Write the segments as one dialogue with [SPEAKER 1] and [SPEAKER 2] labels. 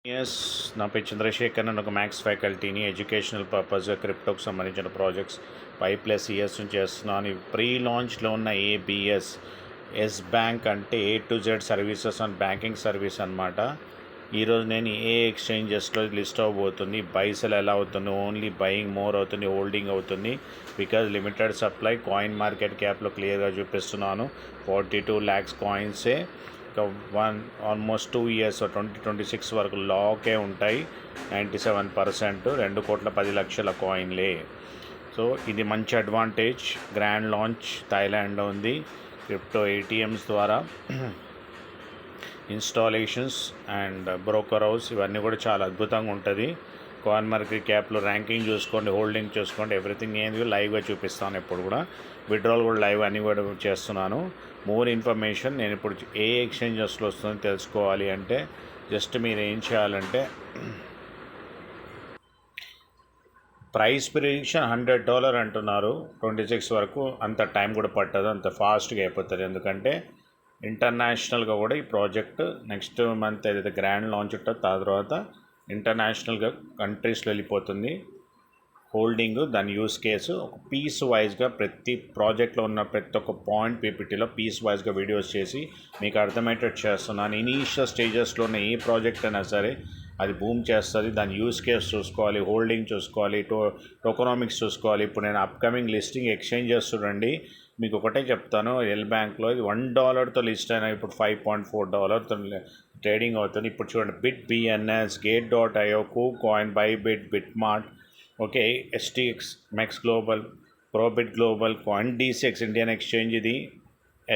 [SPEAKER 1] Yes నా పేరు చంద్రశేఖర్. నేను ఒక మ్యాథ్స్ ఫ్యాకల్టీని. ఎడ్యుకేషనల్ పర్పస్గా క్రిప్టోకి సంబంధించిన ప్రాజెక్ట్స్ 5+ ఇయర్స్ నుంచి చేస్తున్నాను. ప్రీ లాంచ్లో ఉన్న ఏబిఎస్ ఎస్ బ్యాంక్ అంటే A to Z services and banking service అనమాట. ఈరోజు నేను ఏ ఎక్స్చేంజెస్లో లిస్ట్ అవ్వబోతుంది, బైసెల్ ఎలా అవుతుంది, ఓన్లీ బయింగ్ మోర్ అవుతుంది, హోల్డింగ్ అవుతుంది, because limited supply. Coin market క్యాప్లో క్లియర్గా చూపిస్తున్నాను. 42 lakhs కాయిన్సే ఆల్మోస్ట్ 2 years 2026 వరకు లాకే ఉంటాయి. 97% 2,10,00,000 కాయిన్లే. సో ఇది మంచి అడ్వాంటేజ్. గ్రాండ్ లాంచ్ థాయిలాండ్లో ఉంది. క్రిప్టో ఏటీఎమ్స్ ద్వారా ఇన్స్టాలేషన్స్ అండ్ బ్రోకర్ హౌస్ ఇవన్నీ కూడా చాలా అద్భుతంగా ఉంటుంది. కాయిన్ మార్కెట్ క్యాప్లో ర్యాంకింగ్ చూసుకోండి, హోల్డింగ్ చూసుకోండి, ఎవ్రీథింగ్ ఏంది లైవ్గా చూపిస్తాను. ఎప్పుడు కూడా విత్డ్రాల్ కూడా లైవ్ అన్నీ కూడా చేస్తున్నాను. మోర్ ఇన్ఫర్మేషన్ నేను ఇప్పుడు ఏ ఎక్స్చేంజెస్లో వస్తుందో తెలుసుకోవాలి అంటే జస్ట్ మీరు ఏం చేయాలంటే ప్రైస్ ప్రిడిక్షన్ $100 అంటున్నారు. 26 వరకు అంత టైం కూడా పట్టదు, అంత ఫాస్ట్గా అయిపోతుంది. ఎందుకంటే ఇంటర్నేషనల్గా కూడా ఈ ప్రాజెక్ట్ నెక్స్ట్ మంత్ ఏదైతే గ్రాండ్ లాంచ్ ఉంటుందో తర్వాత ఇంటర్నేషనల్గా కంట్రీస్లో వెళ్ళిపోతుంది. హోల్డింగ్ దాని యూస్ కేసు ఒక పీస్ వైజ్గా ప్రతి ప్రాజెక్ట్లో ఉన్న ప్రతి ఒక్క పాయింట్ పీపీటీలో పీస్ వైజ్గా వీడియోస్ చేసి మీకు అర్థమయ్యేటట్టు చేస్తున్నాను. ఇనీషియల్ స్టేజెస్లో ఉన్న ఏ ప్రాజెక్ట్ అయినా సరే అది బూమ్ చేస్తుంది. దాని యూస్ కేస్ చూసుకోవాలి, హోల్డింగ్ చూసుకోవాలి, టోకనామిక్స్ చూసుకోవాలి. ఇప్పుడు నేను అప్కమింగ్ లిస్టింగ్ ఎక్స్చేంజెస్ చూడండి. మీకు ఒకటే చెప్తాను, ఎల్ బ్యాంక్లో ఇది $1తో లిస్ట్ అయినా ఇప్పుడు $5.4తో ట్రేడింగ్ అవుతుంది. ఇప్పుడు చూడండి, BitBNS, Gate.io, KuCoin, Bybit, Bitmart, okay, STX, MEXC global, ProBit global, CoinDCX Indian exchange, ఇది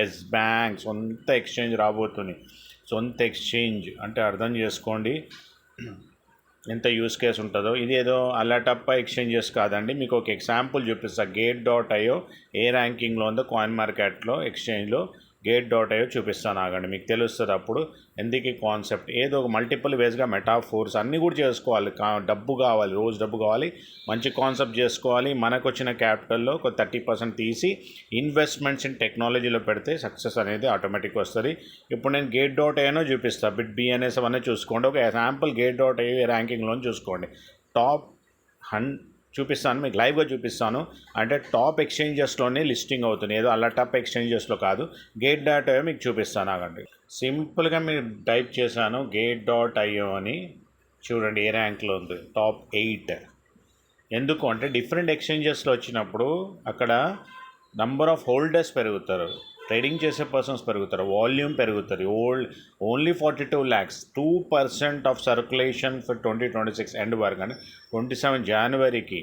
[SPEAKER 1] ఎస్ బ్యాంక్ సొంత ఎక్స్చేంజ్ రాబోతుంది. సొంత ఎక్స్చేంజ్ అంటే అర్థం చేసుకోండి ఎంత యూస్ కేస్ ఉంటుందో. ఇది ఏదో అల్లటప్ప ఎక్స్చేంజెస్ కాదండి. మీకు ఒక ఎగ్జాంపుల్ చూపిస్తా. Gate.io ఏ ర్యాంకింగ్లో ఉందో కాయిన్ మార్కెట్లో ఎక్స్చేంజ్లో Gate.io చూపిస్తాను, ఆగండి, మీకు తెలుస్తుంది అప్పుడు ఎందుకు కాన్సెప్ట్. ఏదో ఒక మల్టిపుల్ వేస్గా మెటాఫోర్స్ అన్నీ కూడా చేసుకోవాలి. డబ్బు కావాలి, రోజు డబ్బు కావాలి, మంచి కాన్సెప్ట్ చేసుకోవాలి. మనకు వచ్చిన క్యాపిటల్లో ఒక 30% తీసి ఇన్వెస్ట్మెంట్స్ ఇన్ టెక్నాలజీలో పెడితే సక్సెస్ అనేది ఆటోమేటిక్గా వస్తుంది. ఇప్పుడు నేను Gate.io చూపిస్తాను. BitBNS అవన్నీ చూసుకోండి. ఒక ఎగ్జాంపుల్ Gate.io ర్యాంకింగ్లో చూసుకోండి. టాప్ చూపిస్తాను, మీకు లైవ్గా చూపిస్తాను. అంటే టాప్ ఎక్స్చేంజెస్లోనే లిస్టింగ్ అవుతుంది, ఏదో అలా టాప్ ఎక్స్చేంజెస్లో కాదు. Gate.io మీకు చూపిస్తాను, ఆగండి. సింపుల్గా మీరు టైప్ చేశాను Gate.io అని, చూడండి ఏ ర్యాంక్లో ఉంది, టాప్ 8. ఎందుకు అంటే డిఫరెంట్ ఎక్స్చేంజెస్లో వచ్చినప్పుడు అక్కడ నంబర్ ఆఫ్ హోల్డర్స్ పెరుగుతారు, ట్రేడింగ్ చేసే పర్సన్స్ పెరుగుతారు, వాల్యూమ్ పెరుగుతుంది. Only 42 lakhs, 2% of circulation for 2026 end వరకు, అంటే 27 జనవరికి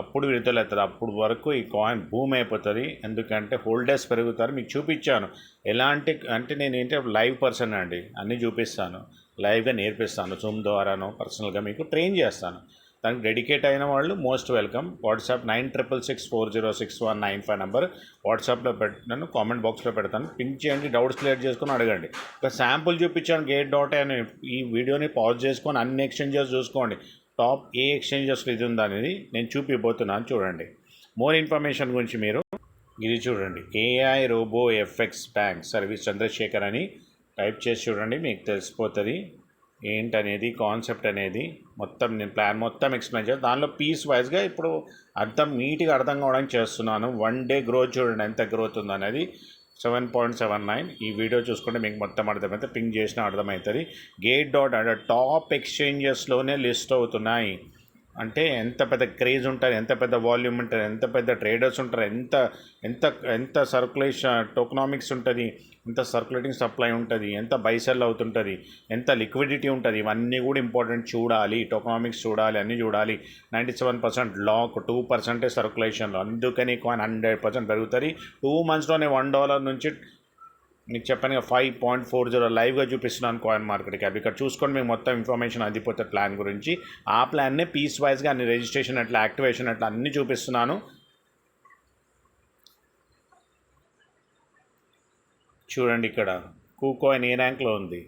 [SPEAKER 1] అప్పుడు విడుదలవుతుంది. అప్పుడు వరకు ఈ కాయిన్ బూమ్ అయిపోతుంది. ఎందుకంటే హోల్డర్స్ పెరుగుతారు. మీకు చూపించాను ఎలాంటి, అంటే నేను ఏంటంటే లైవ్ పర్సన్ అండి, అన్నీ చూపిస్తాను, లైవ్గా నేర్పిస్తాను, జూమ్ ద్వారానో పర్సనల్గా మీకు ట్రైన్ చేస్తాను. దానికి డెడికేట్ అయిన వాళ్ళు మోస్ట్ వెల్కమ్. వాట్సాప్ 9666406195 నెంబర్ వాట్సాప్లో పెట్టాను, కామెంట్ బాక్స్లో పెడతాను. పిన్ చేయండి, డౌట్స్ క్లియర్ చేసుకొని అడగండి. ఒక శాంపుల్ చూపించాను Gate.io అని. ఈ వీడియోని పాజ్ చేసుకొని అన్ని ఎక్స్చేంజెస్ చూసుకోండి. టాప్ ఏ ఎక్స్చేంజెస్లో ఇది ఉందా అనేది నేను చూపిపోతున్నాను, చూడండి. మోర్ ఇన్ఫర్మేషన్ గురించి మీరు ఇది చూడండి, AI robo FX bank service Chandrashekhar అని టైప్ చేసి చూడండి, మీకు తెలిసిపోతుంది ఏంటనేది, కాన్సెప్ట్ అనేది మొత్తం. నేను ప్లాన్ మొత్తం ఎక్స్ప్లెయిన్ చేస్తాను. దానిలో పీస్ వైజ్గా ఇప్పుడు నీట్గా అర్థం కావడానికి చేస్తున్నాను. 1 day గ్రోత్ చూడండి ఎంత గ్రోత్ ఉందో అనేది, 7.79. ఈ వీడియో చూసుకుంటే మీకు మొత్తం అర్థమైతే, పింక్ చేసినా అర్థమవుతుంది. Gate.io టాప్ ఎక్స్చేంజెస్లోనే లిస్ట్ అవుతున్నాయి. అంటే ఎంత పెద్ద క్రేజ్ ఉంటుంది, ఎంత పెద్ద వాల్యూమ్ ఉంటుంది, ఎంత పెద్ద ట్రేడర్స్ ఉంటారు, ఎంత ఎంత ఎంత సర్క్యులేషన్ టోకనామిక్స్ ఉంటుంది, ఎంత సర్క్యులేటింగ్ సప్లై ఉంటుంది, ఎంత బైసెల్ అవుతుంటుంది, ఎంత లిక్విడిటీ ఉంటుంది, ఇవన్నీ కూడా ఇంపార్టెంట్ చూడాలి. టోకనామిక్స్ చూడాలి, అన్నీ చూడాలి. 97% లాక్, 2% సర్క్యులేషన్లో, అందుకని కాయిన్ 100% పెరుగుతుంది. 2 monthsలోనే $1 నుంచి మీకు చెప్పాను 5.40 లైవ్గా చూపిస్తున్నాను కాయిన్ మార్కెట్ క్యాప్. ఇక్కడ చూసుకొని మీకు మొత్తం ఇన్ఫర్మేషన్ అందిపోతుంది ప్లాన్ గురించి. ఆ ప్లాన్నే పీస్ వైజ్గా అన్ని రిజిస్ట్రేషన్ ఎట్లా, యాక్టివేషన్ ఎట్లా అన్నీ చూపిస్తున్నాను. చూడండి ఇక్కడ KuCoin ఏ ర్యాంక్లో ఉంది,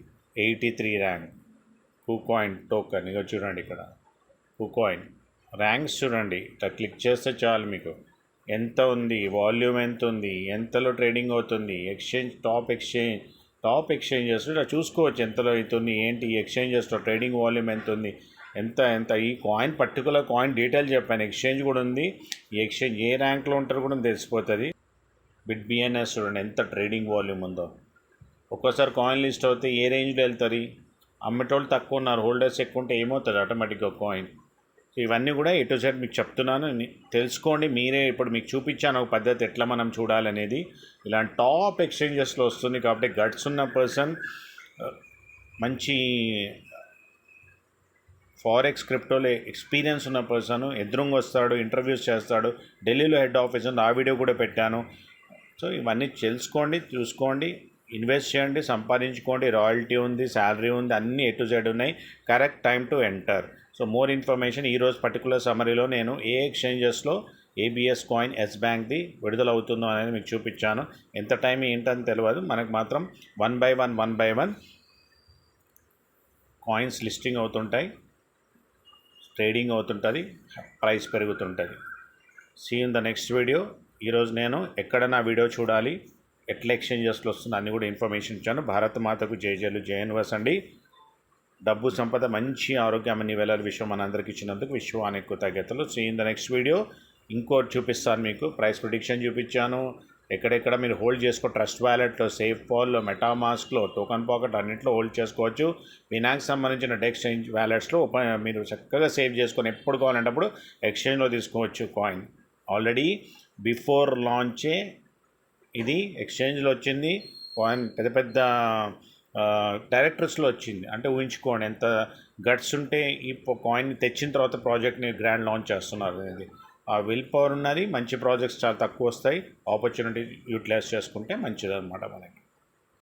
[SPEAKER 1] 83 ర్యాంక్. KuCoin టోకెన్ ఇక చూడండి, ఇక్కడ KuCoin ర్యాంక్స్ చూడండి. ఇట్లా క్లిక్ చేస్తే చాలు మీకు ఎంత ఉంది, వాల్యూమ్ ఎంత ఉంది, ఎంతలో ట్రేడింగ్ అవుతుంది, exchange top exchange top exchanges ఇలా చూసుకోవచ్చు ఎంతలో అవుతుంది ఏంటి ఈ ఎక్స్చేంజెస్లో ట్రేడింగ్ వాల్యూమ్ ఎంత ఉంది ఎంత ఈ కాయిన్ పర్టికులర్ కాయిన్ డీటెయిల్ చెప్పాను. ఎక్స్చేంజ్ కూడా ఉంది. ఈ ఎక్స్చేంజ్ ఏ ర్యాంక్లో ఉంటారో కూడా తెలిసిపోతుంది. బిట్ బిఎన్ఎస్ చూడండి ఎంత ట్రేడింగ్ వాల్యూమ్ ఉందో. ఒక్కోసారి కాయిన్ లిస్ట్ అవుతే ఏ రేంజ్లో వెళ్తుంది, అమ్మేటోళ్ళు తక్కువ ఉన్నారు, హోల్డర్స్ ఎక్కువ ఉంటే ఏమవుతుంది ఆటోమేటిక్గా కాయిన్. సో ఇవన్నీ కూడా ఎటు సైడ్ మీకు చెప్తున్నాను, తెలుసుకోండి. మీరే ఇప్పుడు మీకు చూపించాను ఒక పద్ధతి ఎట్లా మనం చూడాలనేది. ఇలాంటి టాప్ ఎక్స్చేంజెస్లో వస్తుంది కాబట్టి గట్స్ ఉన్న పర్సన్, మంచి ఫారెక్స్ క్రిప్టోలో ఎక్స్పీరియన్స్ ఉన్న పర్సన్ ఎదురుంగా వస్తాడు, ఇంటర్వ్యూస్ చేస్తాడు. ఢిల్లీలో హెడ్ ఆఫీస్ ఉంది, ఆ వీడియో కూడా పెట్టాను. సో ఇవన్నీ తెలుసుకోండి, చూసుకోండి, ఇన్వెస్ట్ చేయండి, సంపాదించుకోండి. రాయల్టీ ఉంది, శాలరీ ఉంది, అన్నీ ఎటు సైడ్ ఉన్నాయి. Correct time to enter. So more information ఈరోజు పర్టికులర్ సమ్మరీలో నేను ఏ ఎక్స్చేంజెస్లో ఏబిఎస్ కాయిన్ ఎస్ బ్యాంక్ది విడుదల అవుతుందో అనేది మీకు చూపించాను. ఎంత టైం ఏంటని తెలియదు, మనకు మాత్రం one by one coins listing అవుతుంటాయి, ట్రేడింగ్ అవుతుంటుంది, ప్రైస్ పెరుగుతుంటుంది. See in the next video. ఈరోజు నేను ఎక్కడ నా వీడియో చూడాలి, ఎట్లా ఎక్స్చేంజెస్లో వస్తుంది అన్నీ కూడా ఇన్ఫర్మేషన్ ఇచ్చాను. భారత మాతకు జయజయలు, జయన్వస్ అండి. డబ్బు సంపద, మంచి ఆరోగ్యం, అన్ని వేళల విషయం మనందరికి ఇచ్చినందుకు విశ్వానికి కృతజ్ఞతలు. See in the next video. ఇంకోటి చూపిస్తాను మీకు, ప్రైస్ ప్రిడిక్షన్ చూపించాను. ఎక్కడెక్కడ మీరు హోల్డ్ చేసుకో, ట్రస్ట్ వ్యాలెట్లో, సేఫ్ పాల్లో, మెటామాస్క్లో, టోకన్ పాకెట్ అన్నింటిలో హోల్డ్ చేసుకోవచ్చు. ఫినాన్స్ సంబంధించిన ఎక్స్చేంజ్ వ్యాలెట్స్లో మీరు చక్కగా సేవ్ చేసుకొని ఎప్పుడు కావాలంటే అప్పుడు ఎక్స్చేంజ్లో తీసుకోవచ్చు కాయిన్. ఆల్రెడీ బిఫోర్ లాంచే ఇది ఎక్స్చేంజ్లో వచ్చింది. కాయిన్ పెద్ద పెద్ద డైరెక్టర్స్లో వచ్చింది. అంటే ఊహించుకోండి ఎంత గట్స్ ఉంటే ఈ కాయిన్ తెచ్చిన తర్వాత ప్రాజెక్ట్ని గ్రాండ్ లాంచ్ చేస్తున్నారు అనేది. ఆ విల్ పవర్ ఉన్నది. మంచి ప్రాజెక్ట్స్ చాలా తక్కువ వస్తాయి. ఆపర్చునిటీ యూటిలైజ్ చేసుకుంటే మంచిది అనమాట మనకి.